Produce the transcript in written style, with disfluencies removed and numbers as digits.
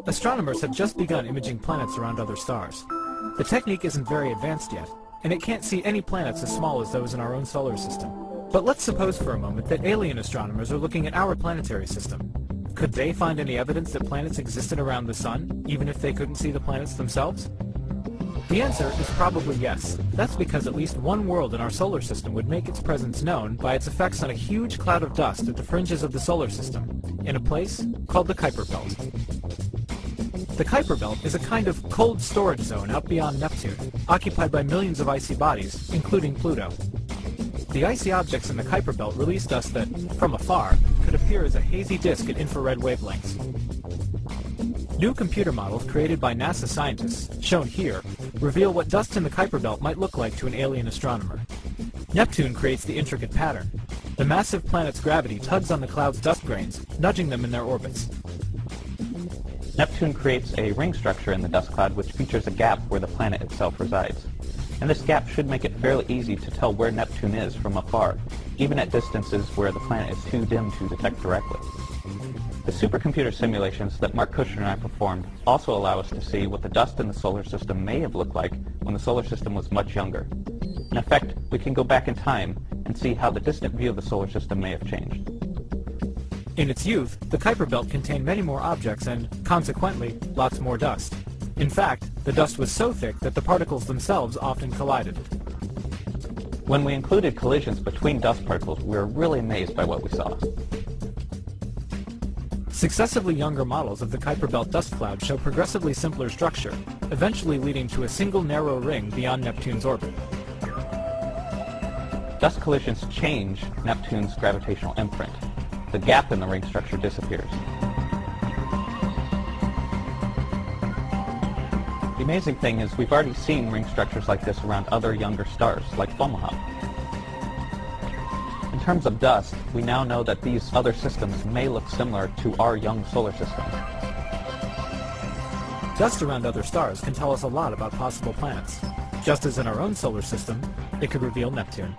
Astronomers have just begun imaging planets around other stars. The technique isn't very advanced yet, and it can't see any planets as small as those in our own solar system. But let's suppose for a moment that alien astronomers are looking at our planetary system. Could they find any evidence that planets existed around the Sun, even if they couldn't see the planets themselves? The answer is probably yes. That's because at least one world in our solar system would make its presence known by its effects on a huge cloud of dust at the fringes of the solar system, in a place called the Kuiper Belt. The Kuiper Belt is a kind of cold storage zone out beyond Neptune, occupied by millions of icy bodies, including Pluto. The icy objects in the Kuiper Belt release dust that, from afar, could appear as a hazy disk at infrared wavelengths. New computer models created by NASA scientists, shown here, reveal what dust in the Kuiper Belt might look like to an alien astronomer. Neptune creates the intricate pattern. The massive planet's gravity tugs on the cloud's dust grains, nudging them in their orbits. Neptune creates a ring structure in the dust cloud which features a gap where the planet itself resides. And this gap should make it fairly easy to tell where Neptune is from afar, even at distances where the planet is too dim to detect directly. The supercomputer simulations that Mark Kushner and I performed also allow us to see what the dust in the solar system may have looked like when the solar system was much younger. In effect, we can go back in time and see how the distant view of the solar system may have changed. In its youth, the Kuiper Belt contained many more objects and, consequently, lots more dust. In fact, the dust was so thick that the particles themselves often collided. When we included collisions between dust particles, we were really amazed by what we saw. Successively younger models of the Kuiper Belt dust cloud show progressively simpler structure, eventually leading to a single narrow ring beyond Neptune's orbit. Dust collisions change Neptune's gravitational imprint. The gap in the ring structure disappears. The amazing thing is we've already seen ring structures like this around other younger stars, like Fomalhaut. In terms of dust, we now know that these other systems may look similar to our young solar system. Dust around other stars can tell us a lot about possible planets. Just as in our own solar system, it could reveal Neptune.